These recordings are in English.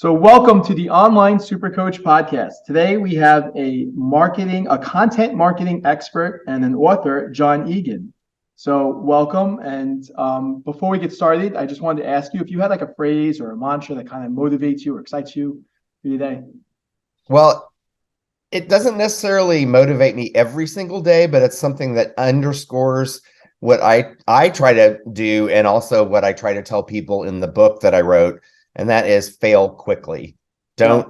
So welcome to the Online SuperCoach podcast. Today we have a content marketing expert and an author, John Egan. So welcome. And before we get started, I just wanted to ask you if you had like a phrase or a mantra that kind of motivates you or excites you for your day. Well, it doesn't necessarily motivate me every single day, but it's something that underscores what I try to do and also what I try to tell people in the book that I wrote, and that is fail quickly. Yeah.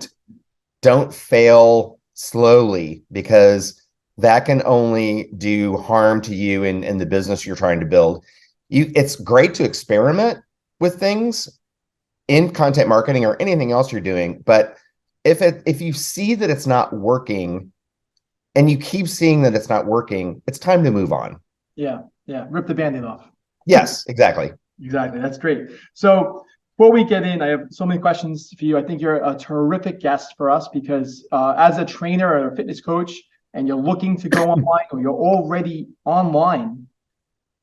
Don't fail slowly, because that can only do harm to you in the business you're trying to build. It's great to experiment with things in content marketing or anything else you're doing, but if you see that it's not working and you keep seeing that it's not working, it's time to move on. Yeah. Rip the Band-Aid off. Yes, exactly. Exactly. That's great. So before we get in, I have so many questions for you. I think you're a terrific guest for us because as a trainer or a fitness coach and you're looking to go online or you're already online,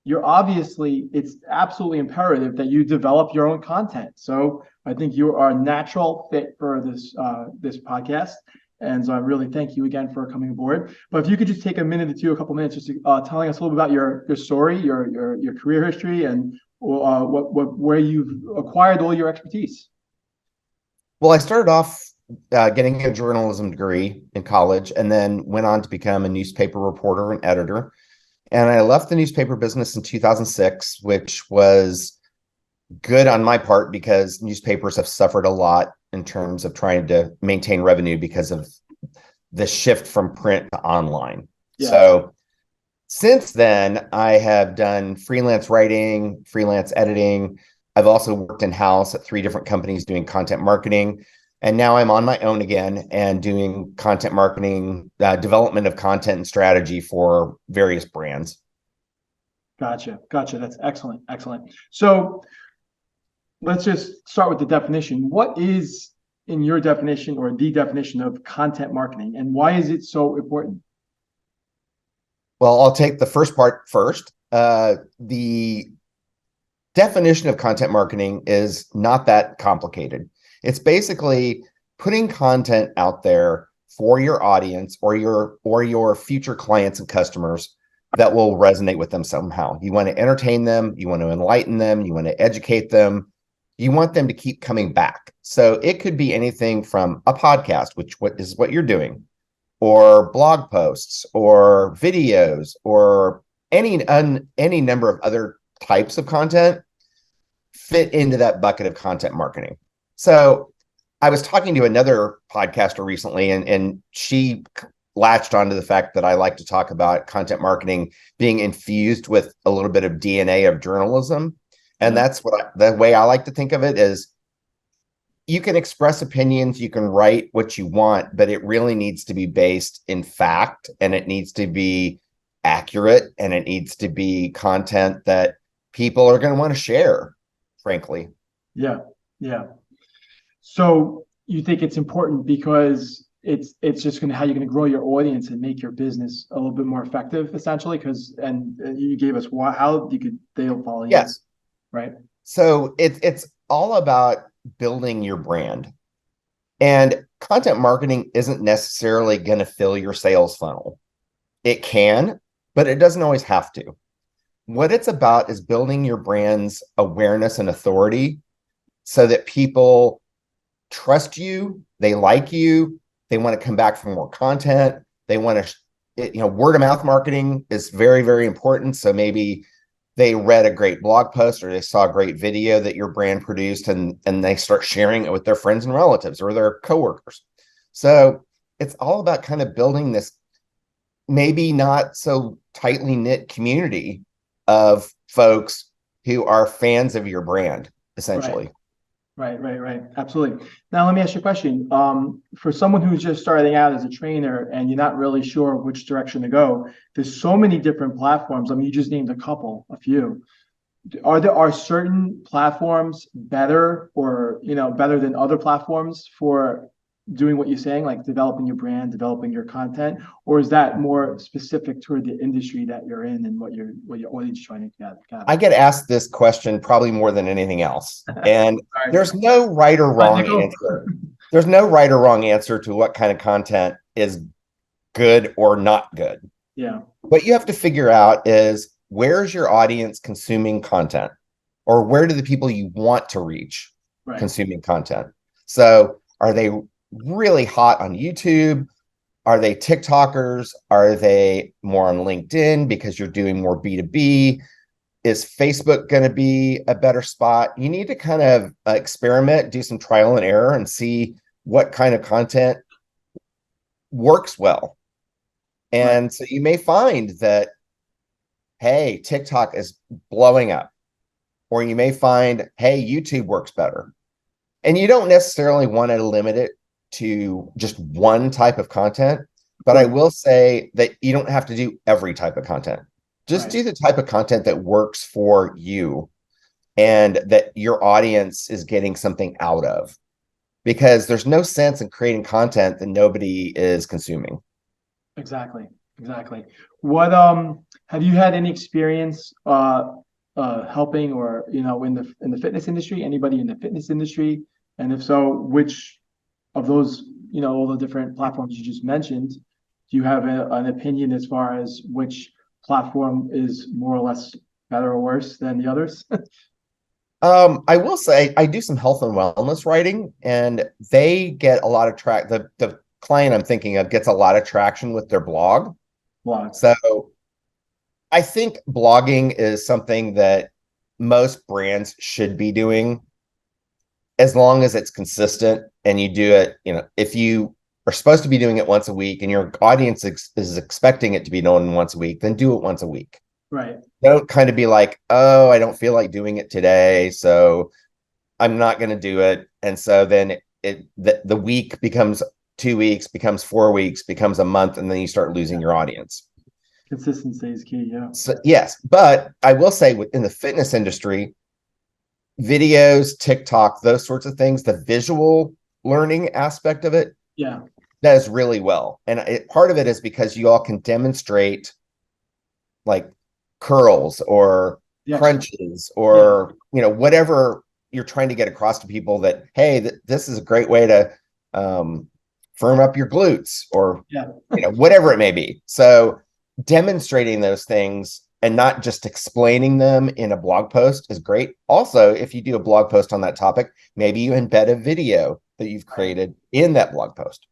it's absolutely imperative that you develop your own content. So I think you are a natural fit for this podcast. And so I really thank you again for coming aboard. But if you could just take a couple minutes, just telling us a little bit about your story, your career history, and where you've acquired all your expertise. Well, I started off getting a journalism degree in college and then went on to become a newspaper reporter and editor. And I left the newspaper business in 2006, which was good on my part because newspapers have suffered a lot in terms of trying to maintain revenue because of the shift from print to online. Yeah. So since then, I have done freelance writing, freelance editing. I've also worked in-house at 3 different companies doing content marketing. And now I'm on my own again and doing content marketing, development of content and strategy for various brands. Gotcha. That's excellent. So let's just start with the definition. What is, in your definition or the definition of content marketing, and why is it so important? Well, I'll take the first part first. The definition of content marketing is not that complicated. It's basically putting content out there for your audience or your future clients and customers that will resonate with them somehow. You want to entertain them, you want to enlighten them, you want to educate them, you want them to keep coming back. So it could be anything from a podcast, which is what you're doing, or blog posts, or videos, or any number of other types of content fit into that bucket of content marketing. So I was talking to another podcaster recently, and she latched onto the fact that I like to talk about content marketing being infused with a little bit of DNA of journalism. And that's the way I like to think of it is you can express opinions, you can write what you want, but it really needs to be based in fact, and it needs to be accurate, and it needs to be content that people are going to want to share, frankly. Yeah. So you think it's important because it's just how you're going to grow your audience and make your business a little bit more effective, essentially. And you gave us how they'll follow you. Yes. Right. So it's all about building your brand, and content marketing isn't necessarily going to fill your sales funnel. It can, but it doesn't always have to. What it's about is building your brand's awareness and authority so that people trust you, they like you, they want to come back for more content. They want to, word of mouth marketing is very, very important. So maybe they read a great blog post or they saw a great video that your brand produced, and they start sharing it with their friends and relatives or their coworkers. So it's all about kind of building this maybe not so tightly knit community of folks who are fans of your brand, essentially. Right. Absolutely. Now, let me ask you a question. For someone who's just starting out as a trainer and you're not really sure which direction to go, there's so many different platforms. I mean, you just named a few. Are certain platforms better or, better than other platforms for doing what you're saying, like developing your brand, developing your content, or is that more specific toward the industry that you're in and what your audience is trying to I gather? get asked this question probably more than anything else. And Sorry. there's no right or wrong Technical? answer. There's no right or wrong answer to what kind of content is good or not good. Yeah. What you have to figure out is, where's your audience consuming content, or where do the people you want to reach Right. consuming content? So are they really hot on YouTube? Are they TikTokers? Are they more on LinkedIn because you're doing more B2B? Is Facebook going to be a better spot? You need to kind of experiment, do some trial and error, and see what kind of content works well. And Right. so you may find that, hey, TikTok is blowing up, or you may find, hey, YouTube works better. And you don't necessarily want to limit it to just one type of content, but I will say that you don't have to do every type of content. Just Right. do the type of content that works for you and that your audience is getting something out of, because there's no sense in creating content that nobody is consuming. Exactly. Exactly. What have you had any experience helping, or in the fitness industry? Anybody in the fitness industry? And if so, which of those, all the different platforms you just mentioned, do you have an opinion as far as which platform is more or less better or worse than the others? I will say I do some health and wellness writing, and they get a lot of the client I'm thinking of gets a lot of traction with their blog. Blog. So I think blogging is something that most brands should be doing, as long as it's consistent and you do it. If you are supposed to be doing it once a week and your audience is expecting it to be done once a week, then do it once a week. Right. Don't kind of be like, oh, I don't feel like doing it today, so I'm not going to do it. And so then the week becomes 2 weeks, becomes 4 weeks, becomes a month, and then you start losing your audience. Consistency is key. Yeah. So yes, but I will say within the fitness industry, videos, TikTok, those sorts of things, the visual learning aspect of it Yeah. does really well. And part of it is because you all can demonstrate like curls or crunches or whatever you're trying to get across to people, that hey, this is a great way to firm up your glutes, or whatever it may be. So demonstrating those things and not just explaining them in a blog post is great. Also, if you do a blog post on that topic, maybe you embed a video that you've created in that blog post.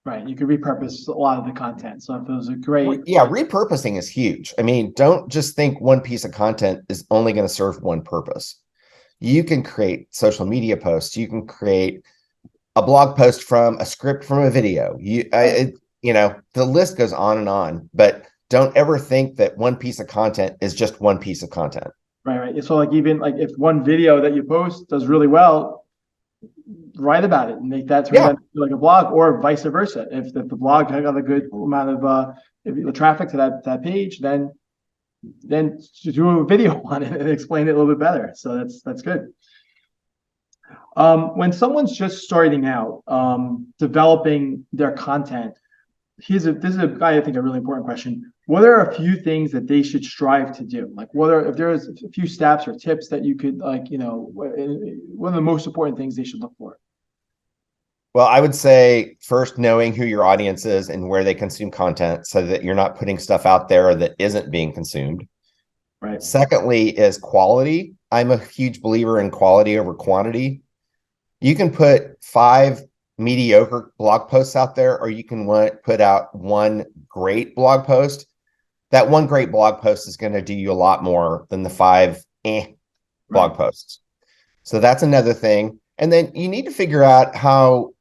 Right. You could repurpose a lot of the content. So if it was a great. Yeah, repurposing is huge. I mean, don't just think one piece of content is only going to serve one purpose. You can create social media posts. You can create a blog post from a script from a video. The list goes on, but don't ever think that one piece of content is just one piece of content. Right. So even if one video that you post does really well, write about it and make that turn into like a blog, or vice versa. If the blog got a good amount of the traffic to that page, then do a video on it and explain it a little bit better. So that's good. When someone's just starting out, developing their content, this is I think a really important question. What are a few things that they should strive to do? Like, if there's a few steps or tips that you could what are the most important things they should look for? Well, I would say first, knowing who your audience is and where they consume content, so that you're not putting stuff out there that isn't being consumed. Right. Secondly is quality. I'm a huge believer in quality over quantity. You can put 5 mediocre blog posts out there, or you can put out one great blog post. That one great blog post is going to do you a lot more than the 5 blog posts. So that's another thing. And then you need to figure out how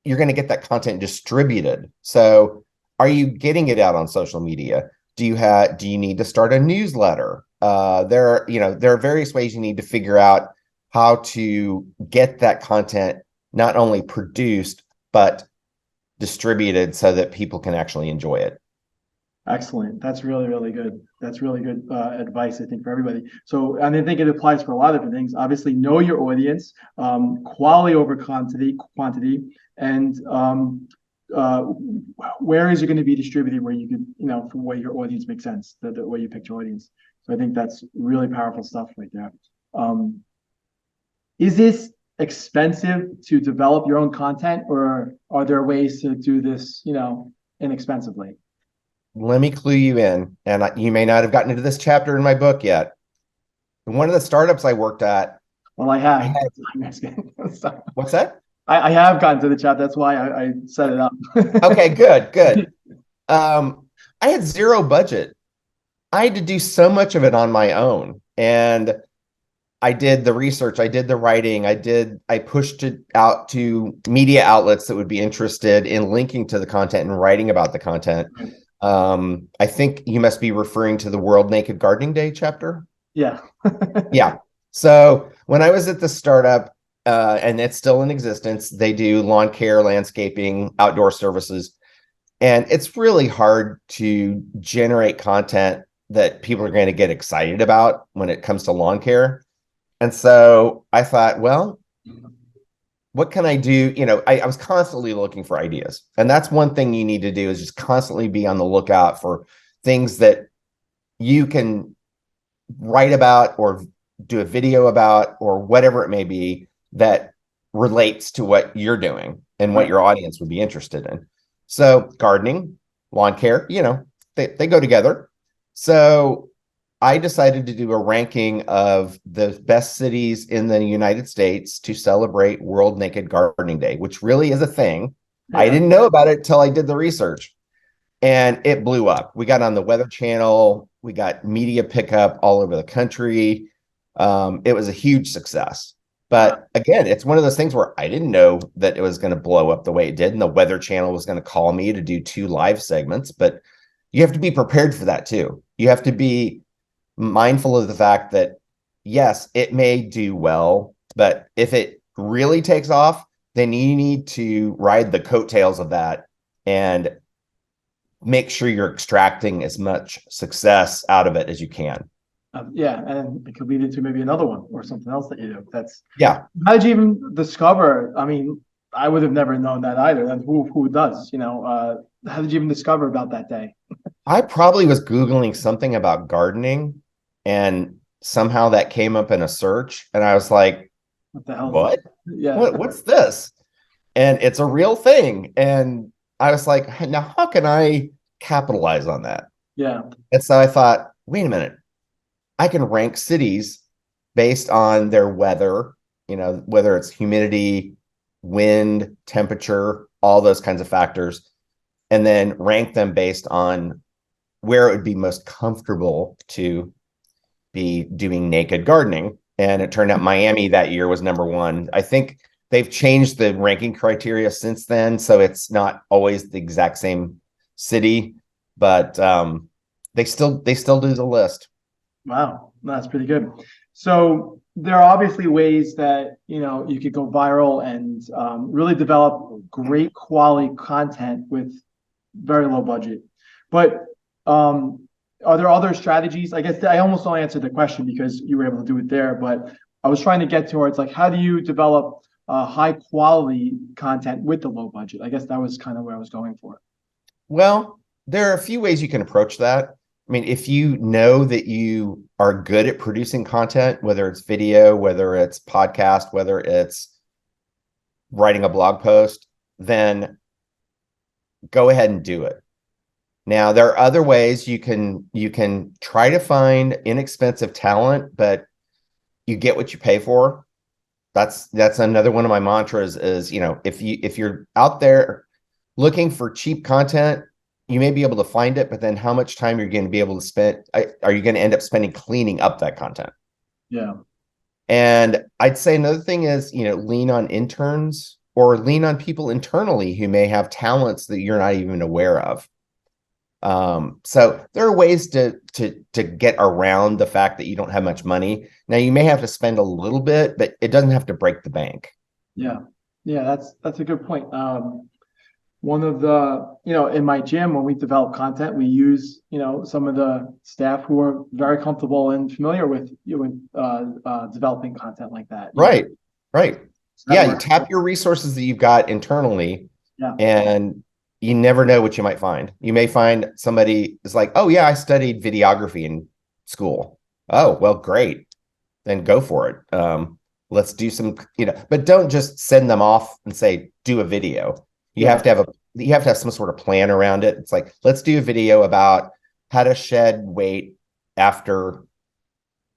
you're going to get that content distributed. So are you getting it out on social media? Do you need to start a newsletter? There are various ways you need to figure out how to get that content not only produced, but distributed so that people can actually enjoy it. Excellent. That's really, really good. That's really good advice, I think, for everybody. So, I think it applies for a lot of different things. Obviously, know your audience, quality over quantity, and uh, where is it going to be distributed where you could, for where your audience makes sense, the way you pick your audience. So, I think that's really powerful stuff right there. Um, is this expensive to develop your own content, or are there ways to do this, inexpensively? Let me clue you in, and you may not have gotten into this chapter in my book yet. One of the startups I worked at, Well, I have. what's that? I have gotten to the chat. That's why I set it up. Okay, good. I had zero budget. I had to do so much of it on my own. And I did the research, I did the writing, I pushed it out to media outlets that would be interested in linking to the content and writing about the content. I think you must be referring to the World Naked Gardening Day chapter. Yeah. Yeah. So when I was at the startup, and it's still in existence, they do lawn care, landscaping, outdoor services. And it's really hard to generate content that people are going to get excited about when it comes to lawn care. And so I thought, well, what can I do? I was constantly looking for ideas. And that's one thing you need to do, is just constantly be on the lookout for things that you can write about or do a video about or whatever it may be that relates to what you're doing and what your audience would be interested in. So gardening, lawn care, they go together. So I decided to do a ranking of the best cities in the United States to celebrate World Naked Gardening Day, which really is a thing. Yeah. I didn't know about it till I did the research, and it blew up. We got on the Weather Channel. We got media pickup all over the country. It was a huge success. But again, it's one of those things where I didn't know that it was going to blow up the way it did, and the Weather Channel was going to call me to do 2 live segments. But you have to be prepared for that too. You have to be mindful of the fact that, yes, it may do well, but if it really takes off, then you need to ride the coattails of that and make sure you're extracting as much success out of it as you can. Yeah, and it could lead into maybe another one or something else that you do. Yeah. How did you even discover? I mean, I would have never known that either. Then who does? How did you even discover about that day? I probably was Googling something about gardening, and somehow that came up in a search, and I was like, what the hell? What? Yeah. What's this? And it's a real thing. And I was like, now how can I capitalize on that? Yeah. And so I thought, wait a minute, I can rank cities based on their weather, whether it's humidity, wind, temperature, all those kinds of factors, and then rank them based on where it would be most comfortable to be doing naked gardening. And it turned out Miami that year was number 1. I think they've changed the ranking criteria since then, so it's not always the exact same city, but they still do the list. Wow, that's pretty good. So there are obviously ways that you could go viral and really develop great quality content with very low budget. But are there other strategies? I guess I almost don't answer the question because you were able to do it there, but I was trying to get towards like, how do you develop high quality content with the low budget? I guess that was kind of where I was going for. Well, there are a few ways you can approach that. I mean, if you know that you are good at producing content, whether it's video, whether it's podcast, whether it's writing a blog post, then go ahead and do it. Now, there are other ways you can try to find inexpensive talent, but you get what you pay for. That's another one of my mantras is, if you're out there looking for cheap content, you may be able to find it, but then how much time you're going to be able to spend, are you going to end up spending cleaning up that content? Yeah. And I'd say another thing is, lean on interns or lean on people internally who may have talents that you're not even aware of. So there are ways to get around the fact that you don't have much money. Now you may have to spend a little bit, but it doesn't have to break the bank. Yeah. Yeah, that's a good point. one of the, in my gym, when we develop content, we use, some of the staff who are very comfortable and familiar with developing content like that. Right. Right. So that Yeah, you works. tap your resources that you've got internally, Yeah. and you never know what you might find. You may find somebody is like, oh yeah, I studied videography in school. Oh, well, great. Then go for it. Let's do some, but don't just send them off and say, do a video. You have Yeah. to have some sort of plan around it. It's like, let's do a video about how to shed weight after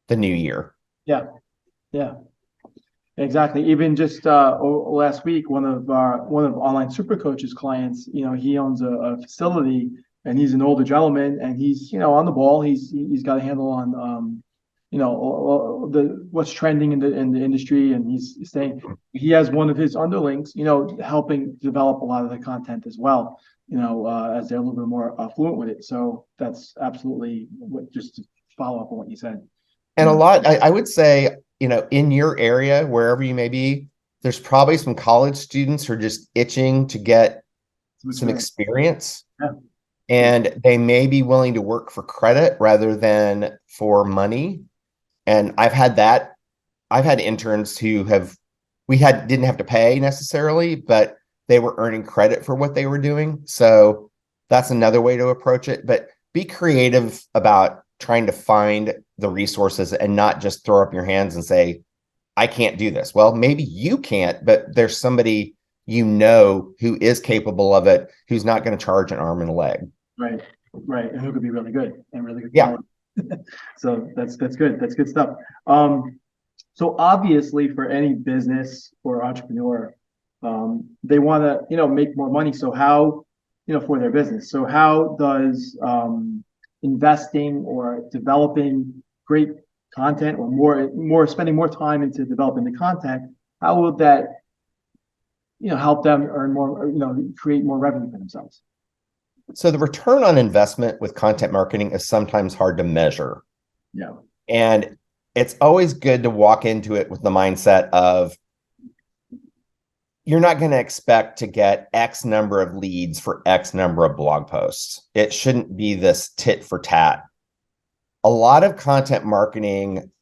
the new year. Yeah. Yeah. Exactly. Even just last week, one of Online SuperCoach's clients, he owns a facility, and he's an older gentleman, and he's, on the ball. He's got a handle on the what's trending in the industry, and he's saying he has one of his underlings, helping develop a lot of the content as well, as they're a little bit more fluent with it. So that's absolutely just to follow up on what you said. And a lot, I would say, in your area, wherever you may be, there's probably some college students who are just itching to get some experience. Yeah. And they may be willing to work for credit rather than for money. And I've had interns who didn't have to pay necessarily, but they were earning credit for what they were doing. So that's another way to approach it. But be creative about trying to find the resources and not just throw up your hands and say, I can't do this. Well, maybe you can't, but there's somebody who is capable of it, who's not going to charge an arm and a leg. Right, right, and who could be really good and really good Yeah. quality. So that's good. That's good stuff. So obviously, for any business or entrepreneur, they want to, make more money. So how, for their business. So how does investing or developing great content, or more spending more time into developing the content, how will that, help them earn more, create more revenue for themselves? So the return on investment with content marketing is sometimes hard to measure. Yeah. And it's always good to walk into it with the mindset of you're not going to expect to get X number of leads for X number of blog posts. It shouldn't be this tit for tat. A lot of content marketing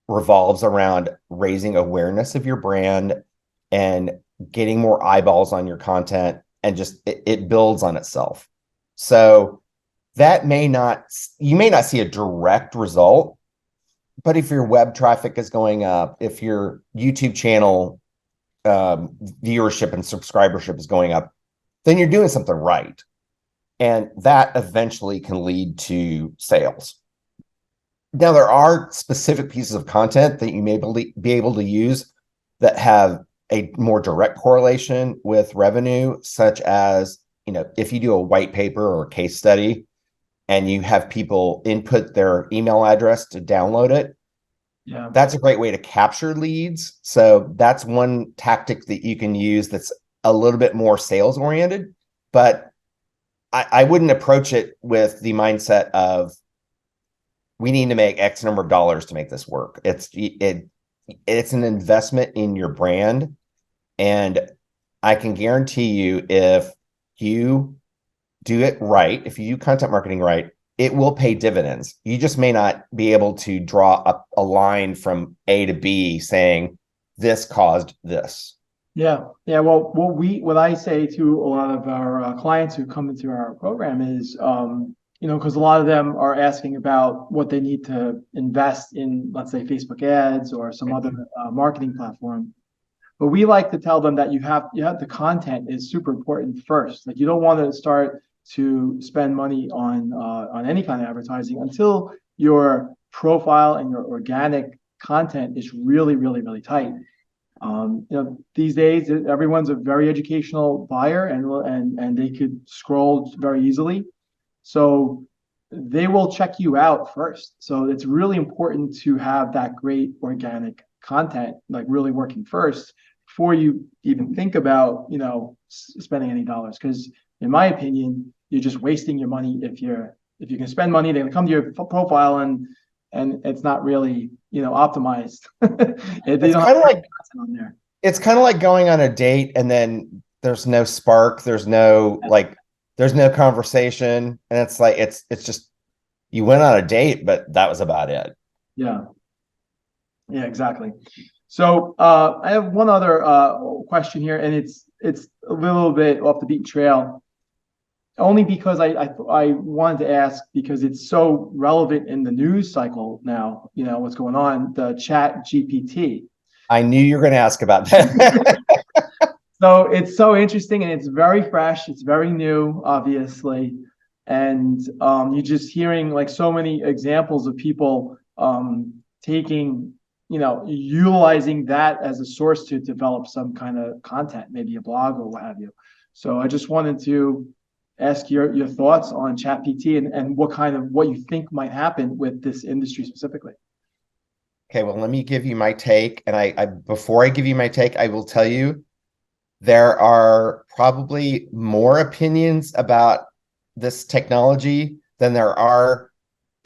revolves around raising awareness of your brand and getting more eyeballs on your content, and just it builds on itself. So you may not see a direct result, but if your web traffic is going up, if your YouTube channel viewership and subscribership is going up, then you're doing something right. And that eventually can lead to sales. Now, there are specific pieces of content that you may be able to use that have a more direct correlation with revenue, such as, if you do a white paper or a case study and you have people input their email address to download it, Yeah, that's a great way to capture leads. So that's one tactic that you can use that's a little bit more sales oriented, but I wouldn't approach it with the mindset of we need to make X number of dollars to make this work. It's an investment in your brand. And I can guarantee you, if you do it right, if you do content marketing right, it will pay dividends. You just may not be able to draw a line from A to B saying this caused this. yeah, yeah. Well, what I say to a lot of our clients who come into our program is, because a lot of them are asking about what they need to invest in, let's say, Facebook ads or some other marketing platform. But we like to tell them that you have the content is super important first. Like, you don't want to start to spend money on any kind of advertising until your profile and your organic content is really, really, really tight. These days everyone's a very educational buyer, and they could scroll very easily. So they will check you out first. So it's really important to have that great organic content, like, really working first before you even think about, spending any dollars. Because in my opinion, you're just wasting your money. If you can spend money, they're gonna come to your profile, and it's not really, optimized. They It's don't kind have of like content on there. it's kind of like going on a date and then there's no spark, there's no conversation, and it's like it's just you went on a date, but that was about it. Yeah. Yeah, exactly. So I have one other question here, and it's a little bit off the beaten trail, only because I wanted to ask because it's so relevant in the news cycle now. You know what's going on, the Chat GPT. I knew you were going to ask about that. So it's so interesting and it's very fresh. It's very new, obviously, and you're just hearing like so many examples of people taking, utilizing that as a source to develop some kind of content, maybe a blog or what have you. So I just wanted to ask your thoughts on ChatGPT and what you think might happen with this industry specifically. Okay, well, let me give you my take. And I before I give you my take, I will tell you there are probably more opinions about this technology than there are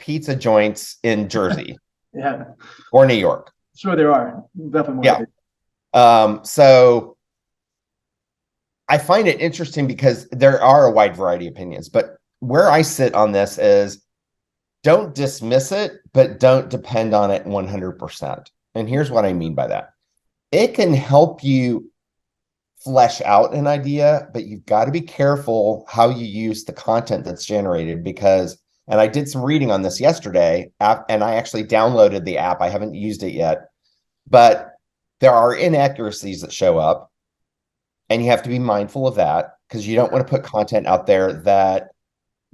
pizza joints in Jersey Yeah, or New York. sure there are definitely more. Yeah. So I find it interesting because there are a wide variety of opinions, but where I sit on this is don't dismiss it, but don't depend on it 100%. And here's what I mean by that. It can help you flesh out an idea, but you've got to be careful how you use the content that's generated because, and I did some reading on this yesterday, and I actually downloaded the app. I haven't used it yet, but there are inaccuracies that show up, and you have to be mindful of that because you don't want to put content out there that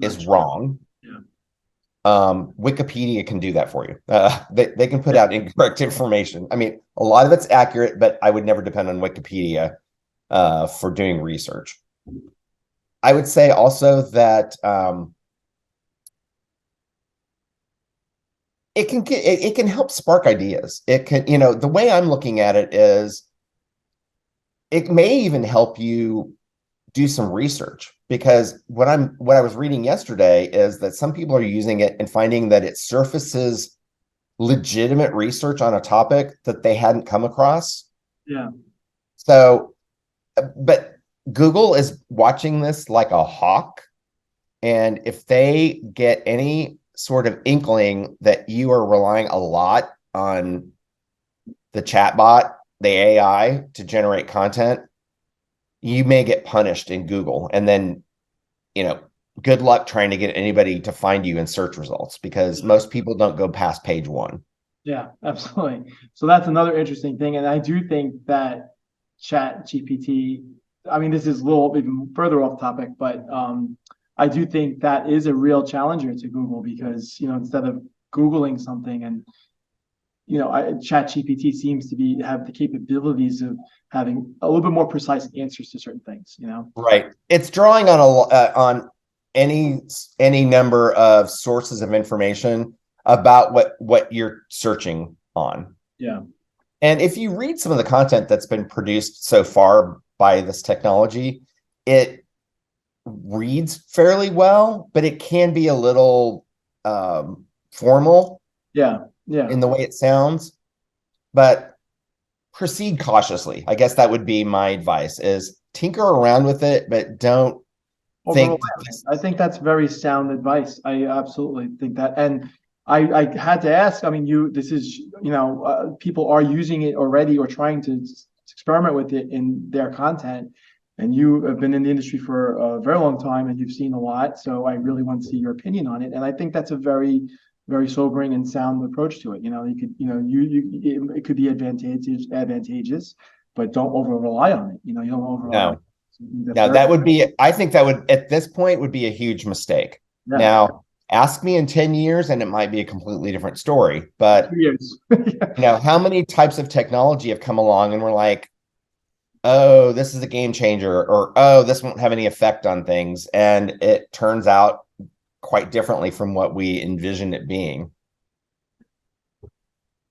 is wrong. Yeah. Wikipedia can do that for you. They can put out incorrect information. I mean, a lot of it's accurate, but I would never depend on Wikipedia for doing research. I would say also that it can help spark ideas. It can, the way I'm looking at it is it may even help you do some research because what I was reading yesterday is that some people are using it and finding that it surfaces legitimate research on a topic that they hadn't come across. Yeah. So, but Google is watching this like a hawk. And if they get any sort of inkling that you are relying a lot on the chatbot, the AI to generate content, you may get punished in Google. And then, good luck trying to get anybody to find you in search results because most people don't go past page 1. Yeah, absolutely. So that's another interesting thing. And I do think that Chat GPT, I mean, this is a little even further off topic, but I do think that is a real challenger to Google because, instead of Googling something and, Chat GPT seems to have the capabilities of having a little bit more precise answers to certain things, Right. It's drawing on any number of sources of information about what you're searching on. Yeah. And if you read some of the content that's been produced so far by this technology, it reads fairly well, but it can be a little formal. Yeah. Yeah. In the way it sounds, but proceed cautiously. I guess that would be my advice is tinker around with it, but don't think. I think that's very sound advice. I absolutely think that. And I had to ask, I mean, people are using it already or trying to experiment with it in their content. And you have been in the industry for a very long time and you've seen a lot. So I really want to see your opinion on it. And I think that's a very, very sobering and sound approach to it. It could be advantageous, but don't over rely on it. You don't over rely on it. No, that would be, I think that would, at this point, would be a huge mistake. Yeah. Now, ask me in 10 years and it might be a completely different story. But, 2 years. how many types of technology have come along and we're like, oh, this is a game changer, or, oh, this won't have any effect on things. And it turns out quite differently from what we envisioned it being.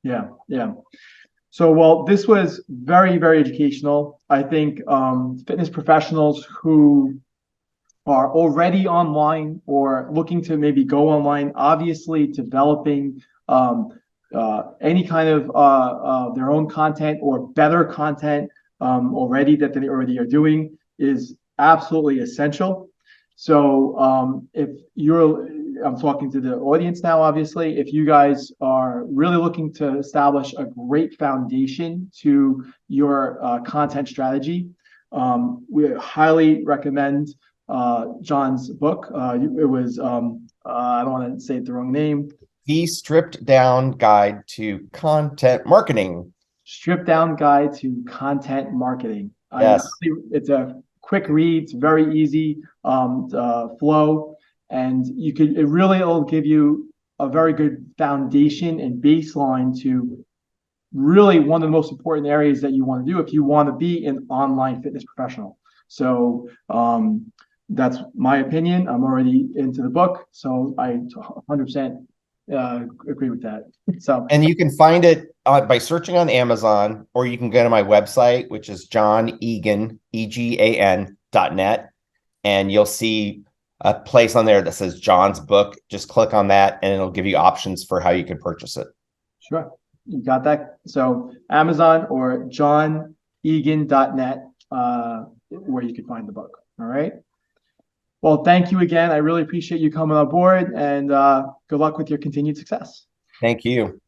Yeah. So, well, this was very, very educational. I think fitness professionals who are already online or looking to maybe go online, obviously developing any kind of their own content or better content already that they already are doing. is absolutely essential. So if I'm talking to the audience now, obviously, if you guys are really looking to establish a great foundation to your content strategy, we highly recommend John's book. It was, I don't want to say the wrong name. The stripped down guide to content marketing. Stripped down guide to content marketing. Yes. It's a quick read. It's very easy flow, and it really will give you a very good foundation and baseline to really one of the most important areas that you want to do if you want to be an online fitness professional. So that's my opinion. I'm already into the book, so I 100% agree with that. So, and you can find it by searching on Amazon, or you can go to my website, which is johnegan, EGAN.net, and you'll see a place on there that says John's book. Just click on that and it'll give you options for how you can purchase it. Sure. You got that? So Amazon or johnegan.net, where you can find the book. All right. Well, thank you again. I really appreciate you coming on board, and good luck with your continued success. Thank you.